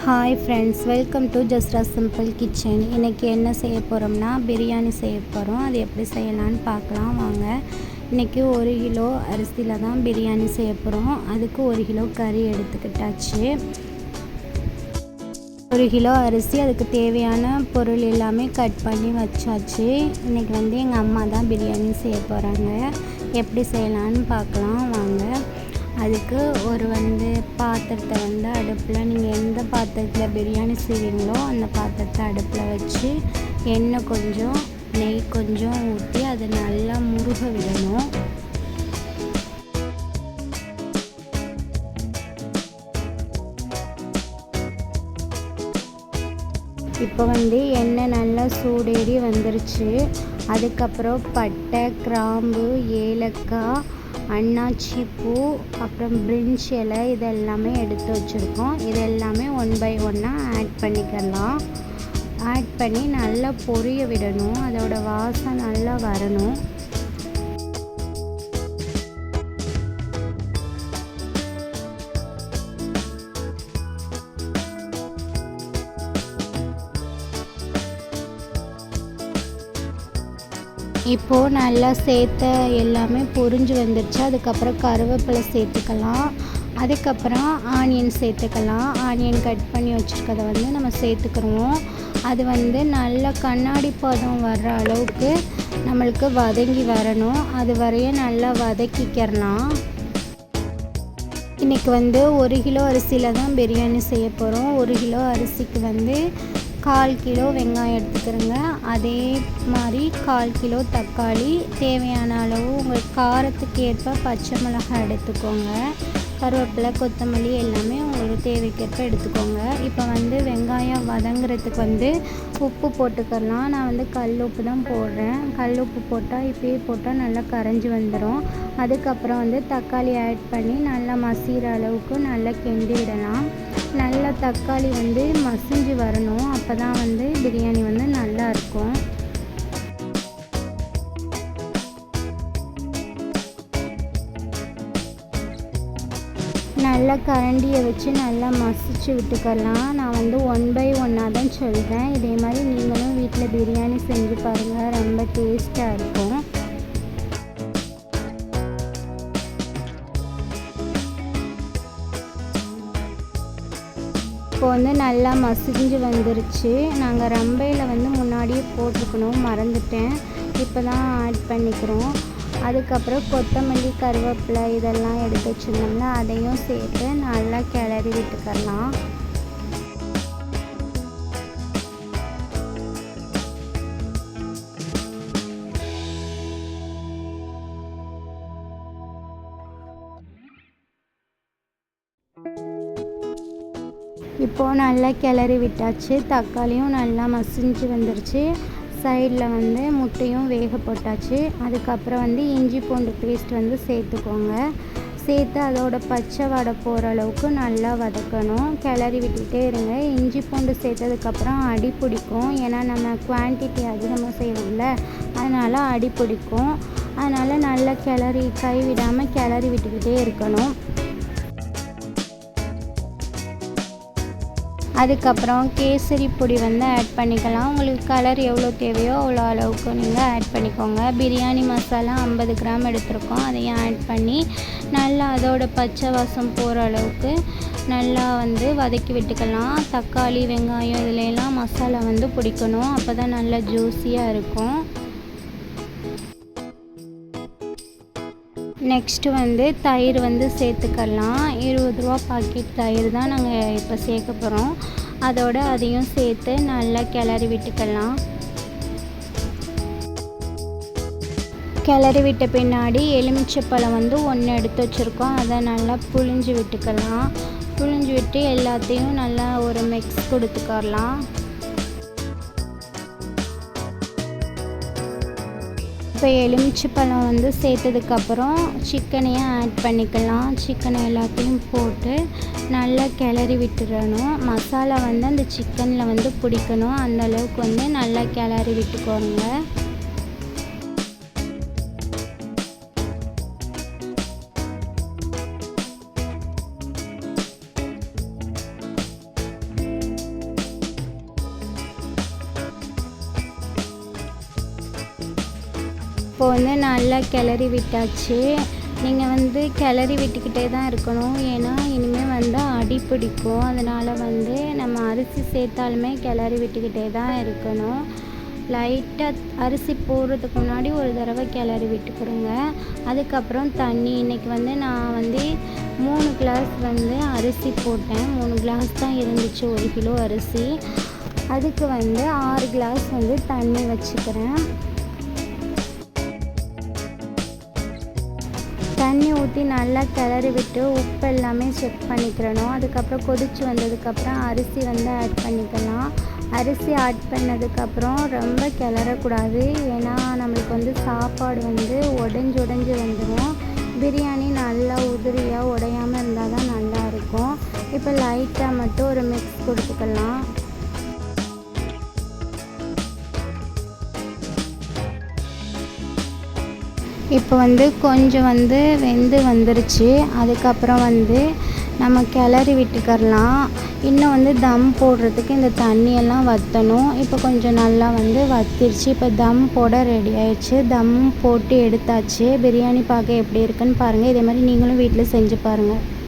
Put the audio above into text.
Hi friends, welcome to Jasra simple kitchen. இன்றைக்கி என்ன செய்ய போகிறோம்னா பிரியாணி செய்ய போகிறோம். அது எப்படி செய்யலான்னு பார்க்கலாம் வாங்க. இன்றைக்கி 1 கிலோ அரிசியில் தான் பிரியாணி செய்ய போகிறோம். அதுக்கு 1 கிலோ கறி எடுத்துக்கிட்டாச்சு. 1 கிலோ அரிசி, அதுக்கு தேவையான பொருள் எல்லாமே கட் பண்ணி வச்சாச்சு. இன்றைக்கி எங்கள் அம்மா தான் பிரியாணி செய்ய போகிறாங்க. எப்படி செய்யலான்னு பார்க்கலாம் வாங்க. அதுக்கு ஒரு பாத்திரத்தை அடுப்பில், நீங்கள் எந்த பாத்திரத்தில் பிரியாணி செய்வீங்களோ அந்த பாத்திரத்தை அடுப்பில் வச்சு எண்ணெய் கொஞ்சம் நெய் கொஞ்சம் ஊற்றி அதை நல்லா முருக விடணும். இப்போ எண்ணெய் நல்லா சூடேறி வந்துருச்சு. அதுக்கப்புறம் பட்டை, கிராம்பு, ஏலக்காய், அன்னாச்சி பூ, அப்புறம் பிரிஞ்சி இலை இதெல்லாமே எடுத்து வச்சுருக்கோம். இதெல்லாமே 1 by 1 ஆட் பண்ணிக்கலாம். ஆட் பண்ணி நல்லா பொரிய விடணும். அதோட வாசம் நல்லா வரணும். இப்போது நல்லா சேர்த்த எல்லாமே பொரிஞ்சு வந்துடுச்சு. அதுக்கப்புறம் கருவேப்பிலை சேர்த்துக்கலாம். அதுக்கப்புறம் ஆனியன் சேர்த்துக்கலாம். ஆனியன் கட் பண்ணி வச்சுருக்கதை நம்ம சேர்த்துக்கிறோம். அது நல்லா கண்ணாடி பதம் வர்ற அளவுக்கு நம்மளுக்கு வதங்கி வரணும். அது வரையும் நல்லா வதக்கிக்கிறலாம். இன்றைக்கி 1 கிலோ அரிசியில் தான் பிரியாணி செய்ய போகிறோம். 1 கிலோ அரிசிக்கு 1/4 கிலோ வெங்காயம் எடுத்துக்கிறோங்க. அதே மாதிரி 1/4 கிலோ தக்காளி, தேவையான அளவு உங்கள் காரத்துக்கு ஏற்ப பச்சை மிளகாய் எடுத்துக்கோங்க. கருவேப்பிலை, கொத்தமல்லி எல்லாமே உங்களுக்கு தேவைக்கேற்ப எடுத்துக்கோங்க. இப்போ வெங்காயம் வதங்குறதுக்கு உப்பு போட்டுக்கலாம். நான் கல் உப்பு தான் போடுறேன். கல் உப்பு போட்டால் இப்பயே போட்டால் நல்லா கரைஞ்சி வந்துடும். அதுக்கப்புறம் தக்காளி ஆட் பண்ணி நல்லா மசிகிற அளவுக்கு நல்லா கிண்டி விடலாம். நல்லா தக்காளி மசிஞ்சு வரணும். அப்போ தான் பிரியாணி நல்லா இருக்கும். நல்லா கரண்டியை வச்சு நல்லா மசிச்சு விட்டுக்கலாம். நான் 1 by 1 தான் சொல்கிறேன். இதே மாதிரி நீங்களும் வீட்டில் பிரியாணி செஞ்சு பாருங்கள், ரொம்ப டேஸ்ட்டாக இருக்கும். இப்போ நல்லா மசிஞ்சு வந்துருச்சு. நாங்கள் ரம்பையில் முன்னாடியே போட்டுக்கணும், மறந்துட்டேன். இப்போ தான் ஆட் பண்ணிக்கிறோம். அதுக்கப்புறம் கொத்தமல்லி, கருவேப்பிலை இதெல்லாம் எடுத்து வச்சுருந்தோம்னா அதையும் சேர்த்து நல்லா கிளறி விட்டுக்கலாம். இப்போது நல்லா கிளறி விட்டாச்சு. தக்காளியும் நல்லா மசிஞ்சு வந்துருச்சு. சைடில் முட்டையும் வேக போட்டாச்சு. அதுக்கப்புறம் இஞ்சி பூண்டு பேஸ்ட் சேர்த்துக்கோங்க. சேர்த்து அதோட பச்சை வடை போகிற அளவுக்கு நல்லா வதக்கணும். கிளறி விட்டுகிட்டே இருங்க. இஞ்சி பூண்டு சேர்த்ததுக்கப்புறம் அடி பிடிக்கும். ஏன்னா நம்ம குவான்டிட்டி அதிகமாக செய்வோம்ல, அதனால் அடி பிடிக்கும். அதனால் நல்லா கை விடாமல் கிளறி விட்டுக்கிட்டே இருக்கணும். அதுக்கப்புறம் கேசரி பொடி ஆட் பண்ணிக்கலாம். உங்களுக்கு கலர் எவ்வளோ தேவையோ அவ்வளோ அளவுக்கு நீங்கள் ஆட் பண்ணிக்கோங்க. பிரியாணி மசாலா 50 கிராம் எடுத்துருக்கோம். அதையும் ஆட் பண்ணி நல்லா அதோட பச்சை வாசம் போகிற அளவுக்கு நல்லா வதக்கி விட்டுக்கலாம். தக்காளி, வெங்காயம் இதுலெல்லாம் மசாலா பிடிக்கணும். அப்போ தான் நல்லா ஜூஸியாக இருக்கும். நெக்ஸ்ட்டு தயிர் சேர்த்துக்கலாம். 20 ரூபா பாக்கெட் தயிர் தான் நாங்கள் இப்போ சேர்க்க போகிறோம். அதோடு அதையும் சேர்த்து நல்லா கிளறி விட்டுக்கலாம். கிளறி விட்ட பின்னாடி எலுமிச்சைப்பழம் 1 எடுத்து வச்சுருக்கோம். அதை நல்லா புழிஞ்சு விட்டுக்கலாம். புழிஞ்சு விட்டு எல்லாத்தையும் நல்லா ஒரு மிக்ஸ் கொடுத்துக்கலாம். இப்போ எலுமிச்சைப்பழம் சேர்த்ததுக்கப்புறம் சிக்கனையும் ஆட் பண்ணிக்கலாம். சிக்கனை எல்லாத்தையும் போட்டு நல்லா கிளறி விட்டுறணும். மசாலா அந்த சிக்கனில் பிடிக்கணும். அந்தளவுக்கு நல்லா கிளறி விட்டுக்கோங்க. இப்போ வந்து நல்லா கிளறி விட்டாச்சு. நீங்கள் வந்து கிளறி விட்டுக்கிட்டே தான் இருக்கணும். ஏன்னா இனிமேல் வந்து அடி பிடிக்கும். அதனால் வந்து நம்ம அரிசி சேர்த்தாலுமே கிளறி விட்டுக்கிட்டே தான் இருக்கணும். லைட்டாக அரிசி போடுறதுக்கு முன்னாடி ஒரு தடவை கிளறி விட்டுக்கிறோங்க. அதுக்கப்புறம் தண்ணி. இன்றைக்கி வந்து நான் வந்து 3 கிளாஸ் வந்து அரிசி போட்டேன். 3 கிளாஸ் தான் இருந்துச்சு 1 கிலோ அரிசி. அதுக்கு வந்து 6 கிளாஸ் வந்து தண்ணி வச்சுக்கிறேன். தண்ணி ஊற்றி நல்லா கிளறி விட்டு உப்பு எல்லாமே செக் பண்ணிக்கிறணும். அதுக்கப்புறம் கொதித்து வந்ததுக்கப்புறம் அரிசி வந்து ஆட் பண்ணிக்கலாம். அரிசி ஆட் பண்ணதுக்கப்புறம் ரொம்ப கிளறக்கூடாது. ஏன்னா நம்மளுக்கு வந்து சாப்பாடு வந்து உடஞ்சி வந்துடும். பிரியாணி நல்லா உதிரியாக உடையாமல் இருந்தால் தான் நல்லாயிருக்கும். இப்போ லைட்டாக மட்டும் ஒரு மிக்ஸ் கொடுத்துக்கலாம். இப்போ வந்து கொஞ்சம் வந்து வெந்து வந்துருச்சு. அதுக்கப்புறம் வந்து நம்ம கிளறி விட்டுக்கரலாம். இன்னும் வந்து தம் போடுறதுக்கு இந்த தண்ணியெல்லாம் வற்றணும். இப்போ கொஞ்சம் நல்லா வந்து வற்றிருச்சு. இப்போ தம் போட ரெடி ஆயிடுச்சு. தம் போட்டு எடுத்தாச்சு. பிரியாணி பார்க்க எப்படி இருக்குன்னு பாருங்கள். இதே மாதிரி நீங்களும் வீட்டில் செஞ்சு பாருங்கள்.